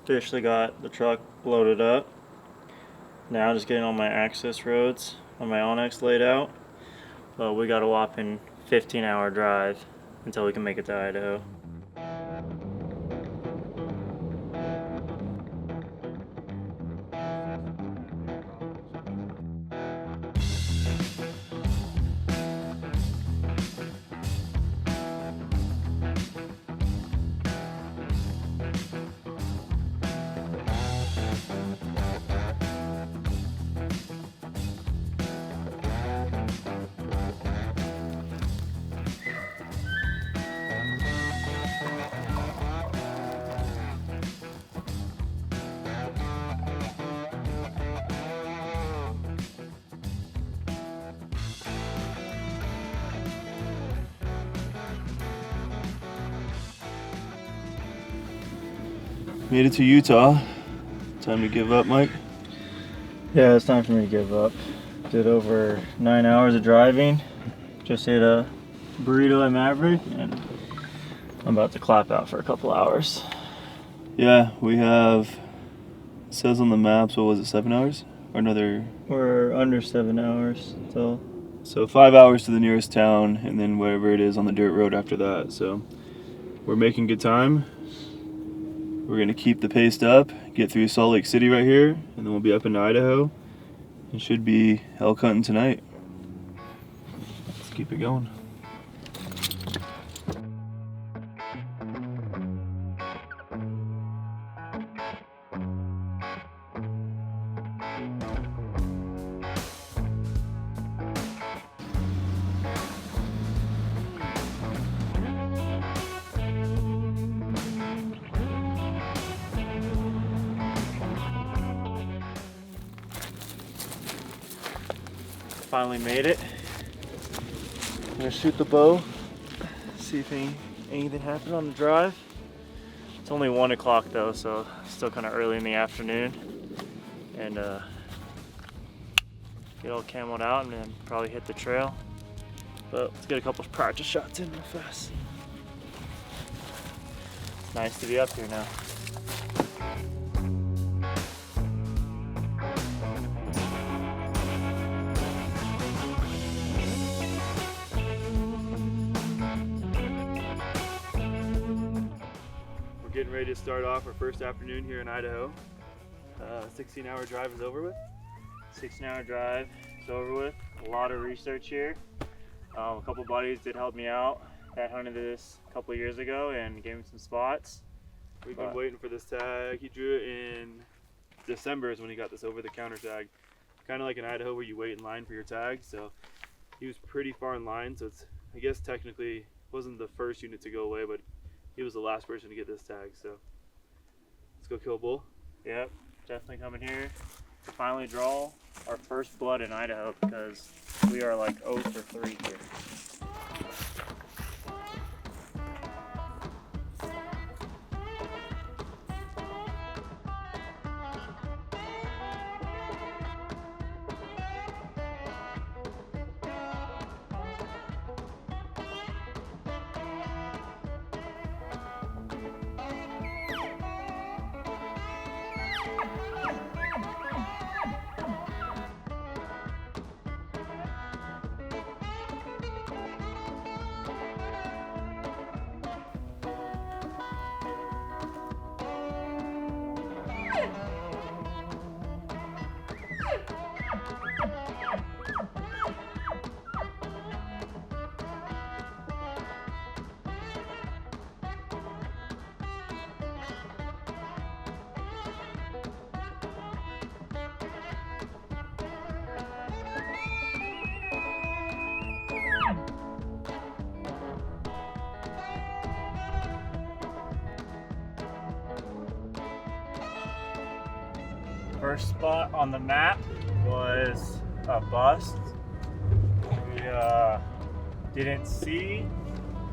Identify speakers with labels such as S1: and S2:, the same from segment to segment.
S1: officially got the truck loaded up. Now just getting all my access roads on my Onyx laid out. But we got a whopping 15-hour drive until we can make it to Idaho.
S2: Made it to Utah. Time to give up, Mike?
S1: Yeah, it's time for me to give up. Did over 9 hours of driving. Just ate a burrito at Maverick, and I'm about to clap out for a couple hours.
S2: Yeah, we have, it says on the maps, what was it, 7 hours? Or another?
S1: We're under 7 hours,
S2: So 5 hours to the nearest town, and then wherever it is on the dirt road after that. So we're making good time. We're gonna keep the pace up, get through Salt Lake City right here, and then we'll be up into Idaho. It should be elk hunting tonight. Let's keep it going.
S1: Finally made it. I'm gonna shoot the bow, see if anything happened on the drive. It's only 1 o'clock though, so still kind of early in the afternoon. And get all camoed out and then probably hit the trail. But let's get a couple of practice shots in real fast. It's nice to be up here now.
S2: Getting ready to start off our first afternoon here in Idaho. 16-hour drive is over with.
S1: 16-hour drive is over with. A lot of research here. A couple buddies did help me out that hunted this a couple years ago and gave me some spots.
S2: We've been waiting for this tag. He drew it in December is when he got this over-the-counter tag. Kind of like in Idaho where you wait in line for your tag. So he was pretty far in line. So it's, I guess technically wasn't the first unit to go away, but he was the last person to get this tag, so let's go kill a bull.
S1: Yep, definitely coming here to finally draw our first blood in Idaho because we are like 0 for 3 here. First spot on the map was a bust. We didn't see,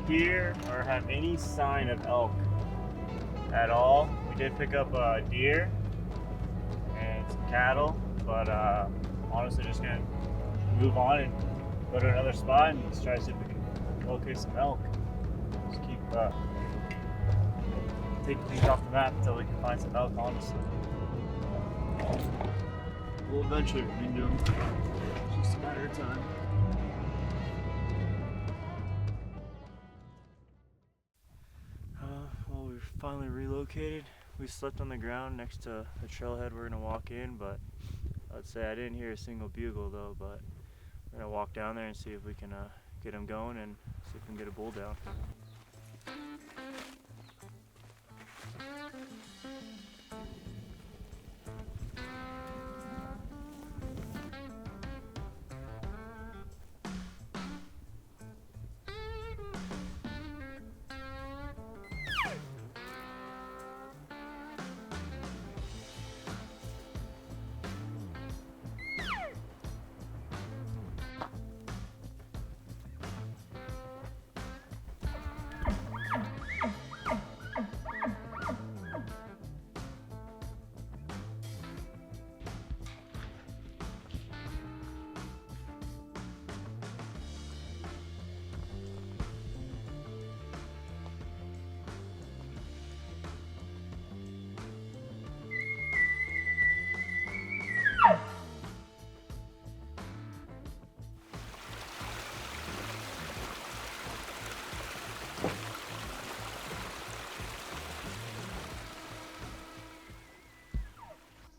S1: hear, or have any sign of elk at all. We did pick up a deer and some cattle, but honestly just gonna move on and go to another spot and try to see if we can locate some elk. Just keep take things off the map until we can find some elk, honestly.
S2: We'll eventually run into them. It's just a matter of time. Well, we've finally relocated. We slept on the ground next to the trailhead we're gonna walk in, but I'd say I didn't hear a single bugle though, but we're gonna walk down there and see if we can get them going and see if we can get a bull down.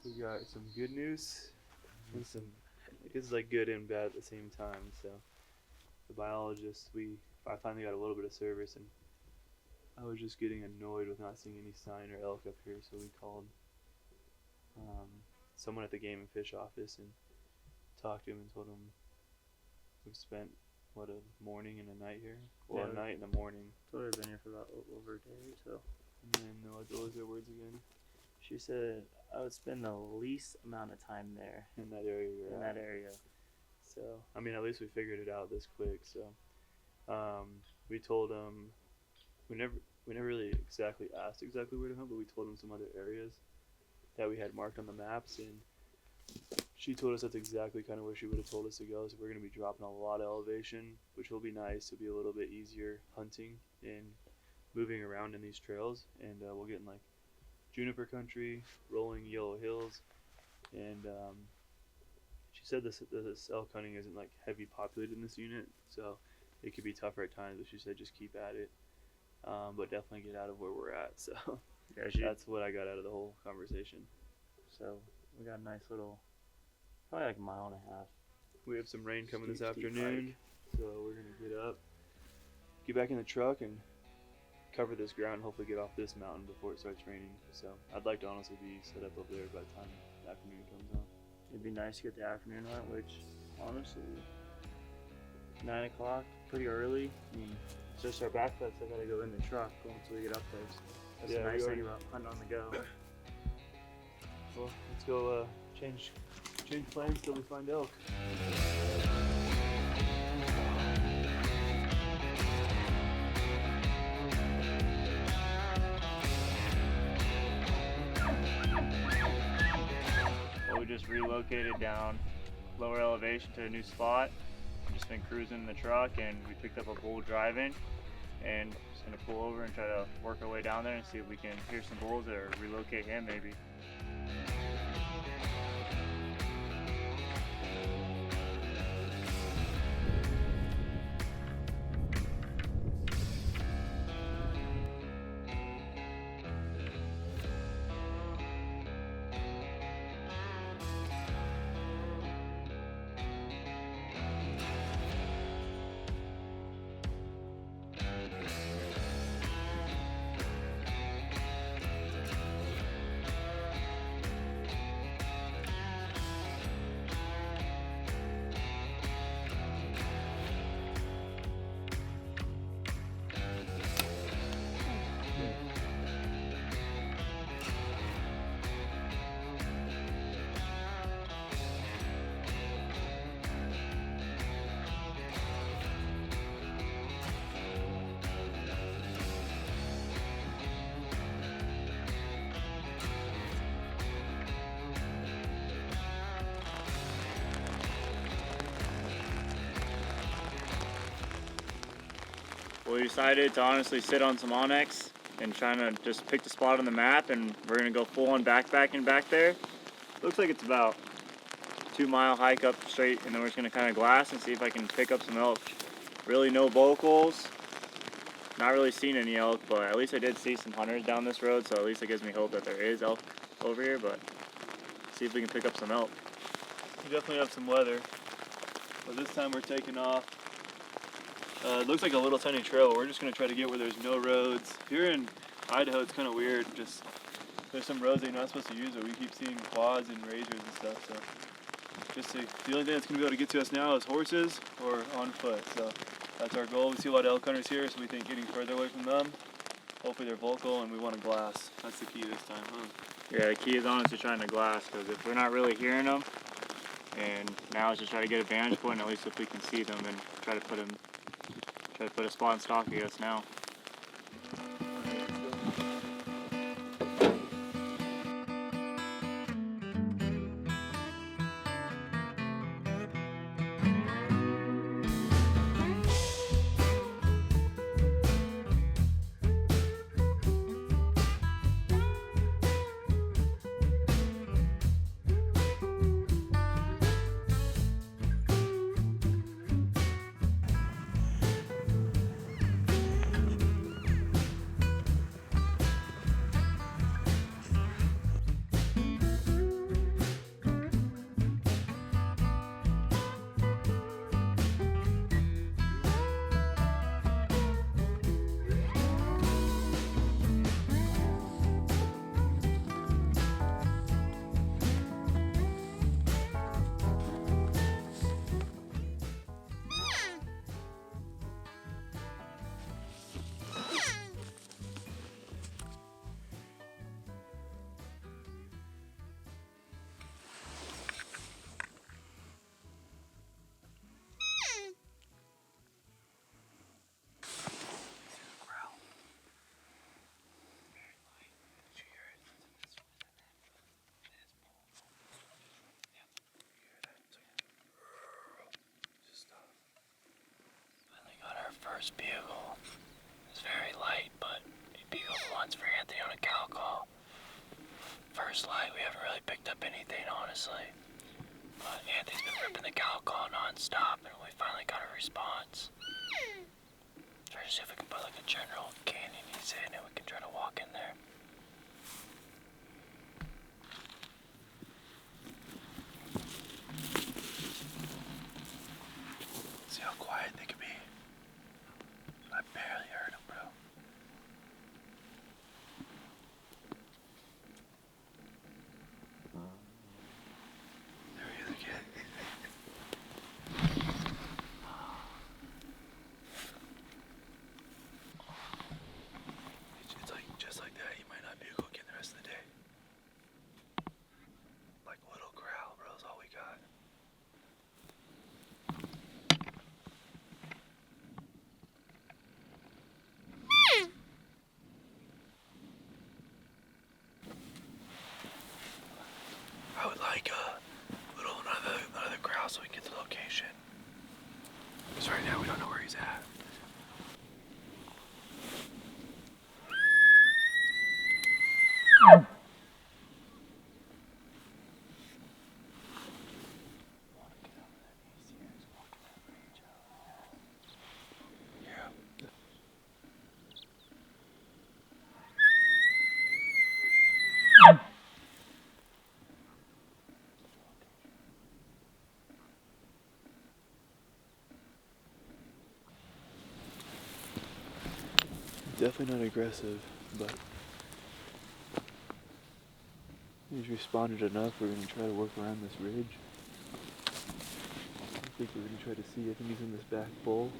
S2: We got some good news and some, it's like good and bad at the same time. So the biologist, I finally got a little bit of service, and I was just getting annoyed with not seeing any sign or elk up here, so we called someone at the game and fish office and talked to him and told him we've spent a morning and a night here. Well, a night and a morning.
S1: So we've been here for about over a day or so.
S2: And then what was their words again?
S1: She said I would spend the least amount of time there.
S2: In that area.
S1: In that area.
S2: So I mean, at least we figured it out this quick. So we told them we never really exactly asked where to hunt, but we told them some other areas that we had marked on the maps, and she told us that's exactly kind of where she would have told us to go. So we're going to be dropping a lot of elevation, which will be nice. It'll be a little bit easier hunting and moving around in these trails, and we'll get in like juniper country, rolling yellow hills, and she said this elk hunting isn't like heavy populated in this unit, so it could be tougher at times, but she said just keep at it, but definitely get out of where we're at. So yeah, that's what I got out of the whole conversation.
S1: So we got a nice little, probably like a mile and a half.
S2: We have some rain coming this afternoon, so we're gonna get up, get back in the truck, and cover this ground, hopefully get off this mountain before it starts raining. So I'd like to honestly be set up over there by the time the afternoon comes on.
S1: It'd be nice to get the afternoon hunt, which honestly 9 o'clock, pretty early. I mean, it's just our backpacks. I gotta go in the truck once we get up there. So that's the nice thing about hunting on the go.
S2: Well, let's go change plans till we find elk.
S1: Well, we just relocated down lower elevation to a new spot. Just been cruising in the truck, and we picked up a bull driving, and just gonna pull over and try to work our way down there and see if we can hear some bulls or relocate him maybe. We decided to honestly sit on some onyx and trying to just pick the spot on the map, and we're gonna go full on backpacking back there. Looks like it's about 2-mile hike up straight, and then we're just gonna kind of glass and see if I can pick up some elk. Really no vocals, not really seen any elk, but at least I did see some hunters down this road, so at least it gives me hope that there is elk over here, but see if we can pick up some elk.
S2: We definitely have some weather, but this time we're taking off. It looks like a little tiny trail, but we're just gonna try to get where there's no roads. Here in Idaho, it's kind of weird. Just there's some roads that you're not supposed to use, but we keep seeing quads and razors and stuff. So just the only thing that's gonna be able to get to us now is horses or on foot. So that's our goal. We see a lot of elk hunters here, so we think getting further away from them. Hopefully they're vocal, and we want to glass. That's the key this time, huh?
S1: Yeah, the key is honestly trying to glass, because if we're not really hearing them, and now it's just try to get a vantage point, at least if we can see them, and try to put a spot in stock, I guess, now.
S3: First bugle is very light, but he bugled once for Anthony on a cow call. First light, we haven't really picked up anything, honestly. But Anthony's been ripping the cow call non-stop, and we finally got a response. Try to see if we can put like a general canyon he's in, and we can try to walk in there. See how quiet they can be. I barely heard him, bro. There he is again. It's like just like that. He might not bugle again the rest of the day. Like a little growl, bro. Is all we got. I would like another growl so we can get the location. Because right now we don't know where he's at.
S2: Definitely not aggressive, but he's responded enough. We're going to try to work around this ridge. I think we're going to try to see. I think he's in this back bowl.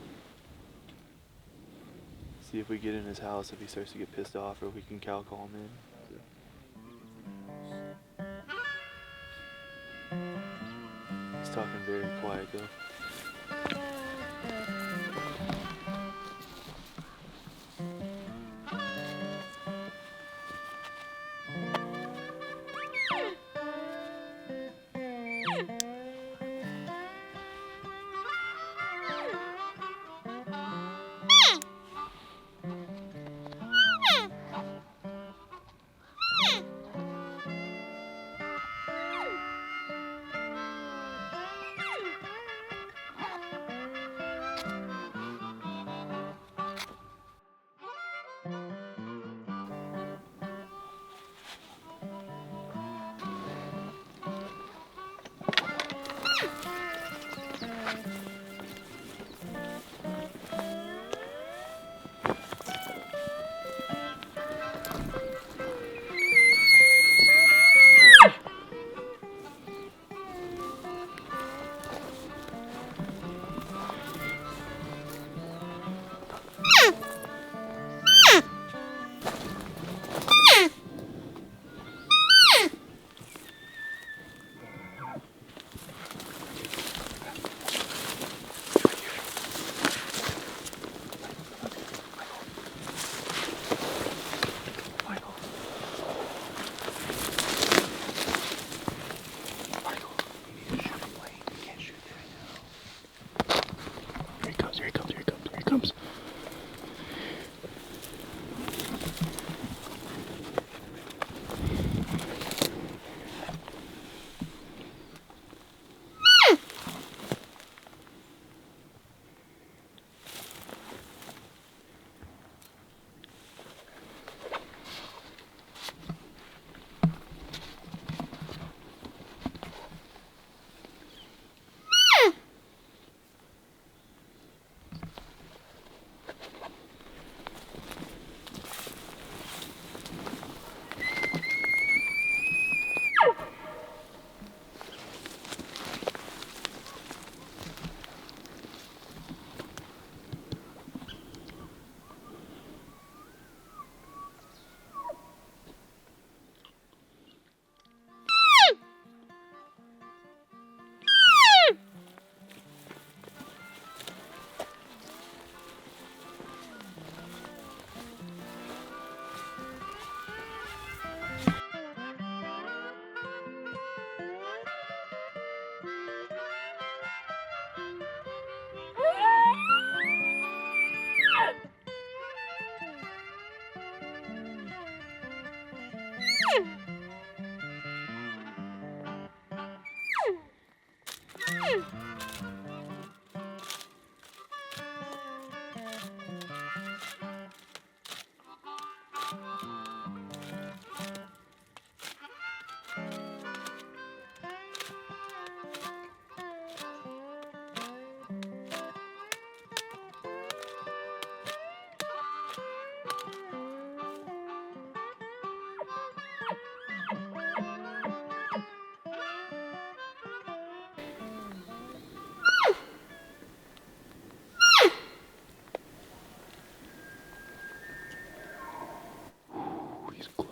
S2: See if we get in his house, if he starts to get pissed off, or if we can cow call him in. So. He's talking very quiet though.
S3: He's close.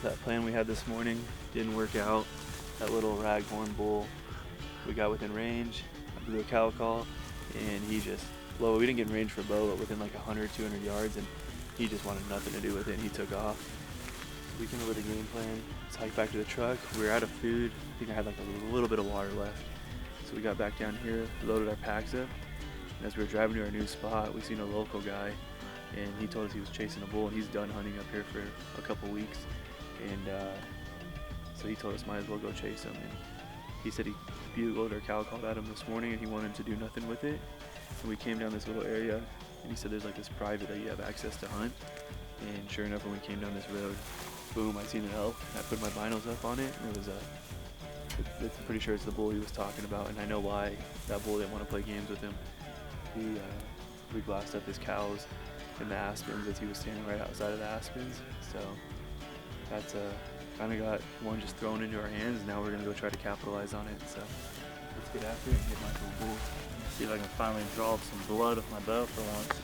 S2: That plan we had this morning didn't work out. That little raghorn bull, we got within range, I blew a cow call, and he just, well, we didn't get in range for bow, but within like 100, 200 yards, and he just wanted nothing to do with it, and he took off. We came up with a game plan let's hike back to the truck. We were out of food. I think I had like a little bit of water left. So we got back down here, loaded our packs up. And as we were driving to our new spot, we seen a local guy, and he told us he was chasing a bull, and he's done hunting up here for a couple weeks. And so he told us might as well go chase him. And he said he bugled or cow called at him this morning, and he wanted to do nothing with it. And we came down this little area, and he said there's like this private that you have access to hunt. And sure enough, when we came down this road, boom, I seen an elk. I put my binos up on it, and it was I'm pretty sure it's the bull he was talking about, and I know why that bull didn't want to play games with him. We glassed up his cows in the aspens as he was standing right outside of the aspens. So that's kind of got one just thrown into our hands, and now we're gonna go try to capitalize on it. So let's get after it and get my little bull.
S1: See if I can finally draw up some blood with my bow for once.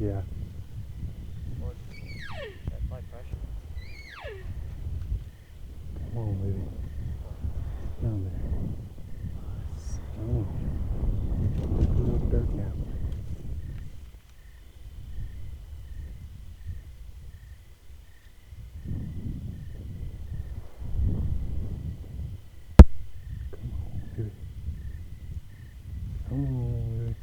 S4: Yeah.
S3: That's my pressure.
S4: Come on, baby. Down there. Come on. Put up dirt now. Come on, baby.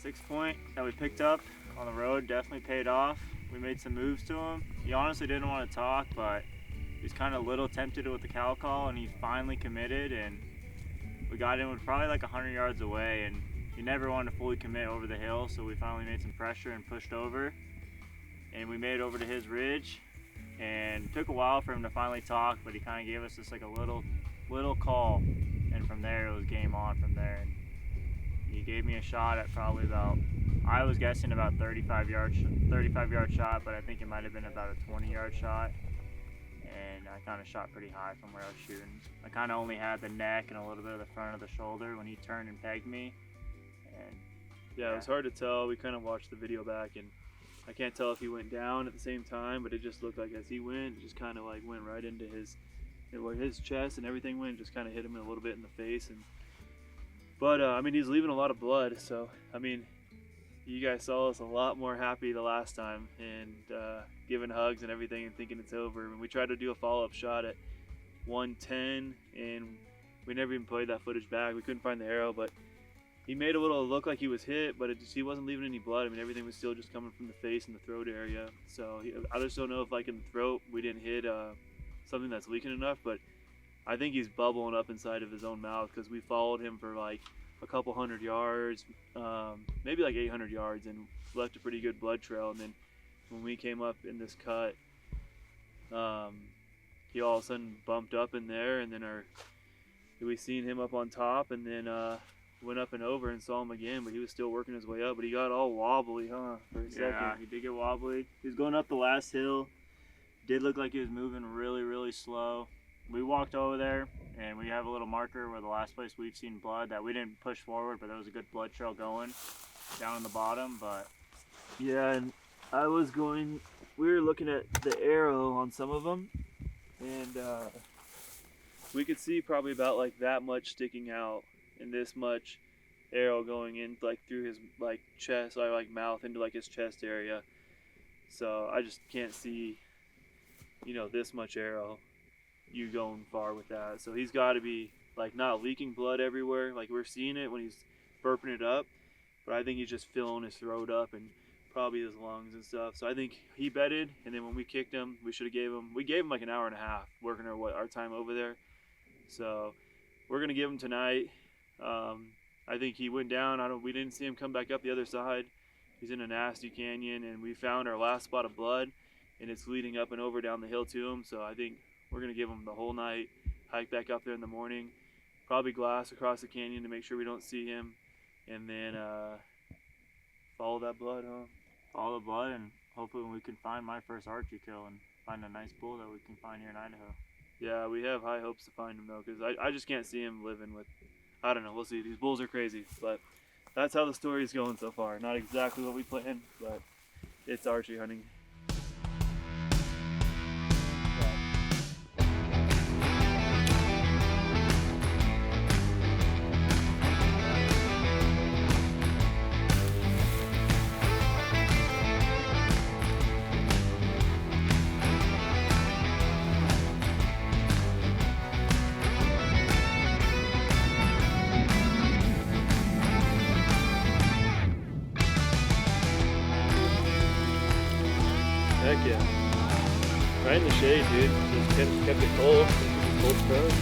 S1: The 6-point that we picked up on the road definitely paid off. We made some moves to him. He honestly didn't want to talk, but he was kind of a little tempted with the cow call, and he finally committed, and we got him probably like 100 yards away, and he never wanted to fully commit over the hill, so we finally made some pressure and pushed over, and we made it over to his ridge, and it took a while for him to finally talk, but he kind of gave us just like a little call, and from there it was game on from there. And he gave me a shot at probably about, I was guessing about 35 yard shot, but I think it might have been about a 20-yard shot. And I kind of shot pretty high from where I was shooting. I kind of only had the neck and a little bit of the front of the shoulder when he turned and pegged me. And
S2: Yeah, it was hard to tell. We kind of watched the video back, and I can't tell if he went down at the same time, but it just looked like as he went, it just kind of like went right into where his chest and everything went, just kind of hit him a little bit in the face. But I mean, he's leaving a lot of blood, so I mean, you guys saw us a lot more happy the last time, and giving hugs and everything and thinking it's over. And we tried to do a follow-up shot at 110, and we never even played that footage back. We couldn't find the arrow, but he made a little look like he was hit, but he wasn't leaving any blood. I mean, everything was still just coming from the face and the throat area. So I just don't know if like in the throat we didn't hit something that's leaking enough, but I think he's bubbling up inside of his own mouth, because we followed him for like a couple hundred yards, maybe like 800 yards, and left a pretty good blood trail. And then when we came up in this cut, he all of a sudden bumped up in there, and then we seen him up on top, and then went up and over and saw him again, but he was still working his way up. But he got all wobbly, huh, for a second.
S1: yeah, he did get wobbly. He was going up the last hill. Did look like he was moving really, really slow. We walked over there, and we have a little marker where the last place we've seen blood that we didn't push forward, but there was a good blood trail going down in the bottom. But
S2: Yeah, and we were looking at the arrow on some of them, and we could see probably about like that much sticking out, and this much arrow going in like through his like chest or like mouth into like his chest area. So I just can't see, this much arrow you going far with that. So he's got to be like not leaking blood everywhere, like we're seeing it when he's burping it up, but I think he's just filling his throat up and probably his lungs and stuff. So I think he bedded, and then when we kicked him, we gave him like an hour and a half working our time over there. So we're gonna give him tonight. I think he went down. We didn't see him come back up the other side. He's in a nasty canyon, and we found our last spot of blood, and it's leading up and over down the hill to him. So I think we're gonna give him the whole night, hike back up there in the morning, probably glass across the canyon to make sure we don't see him, and then follow that blood, huh?
S1: Follow the blood, and hopefully we can find my first archery kill and find a nice bull that we can find here in Idaho.
S2: Yeah, we have high hopes to find him though, because I just can't see him living with, I don't know, we'll see. These bulls are crazy, but that's how the story is going so far. Not exactly what we planned, but it's archery hunting. Heck yeah. Right in the shade, dude. Just kept it cold. Cold start.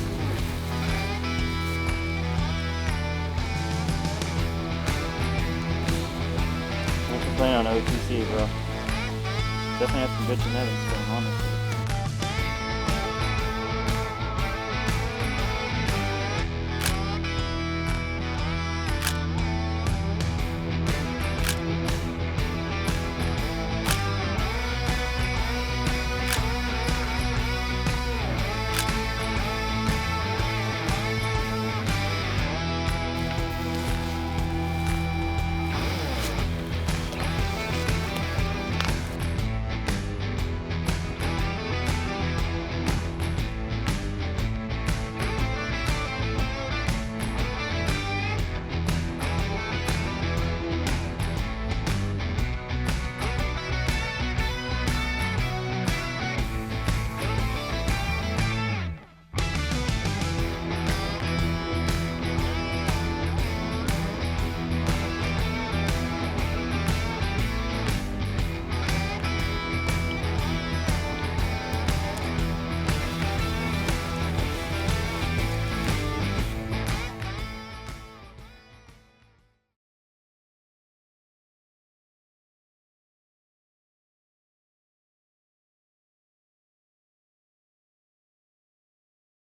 S2: What's the plan on O.T.C, bro? Definitely have some good genetics going on this.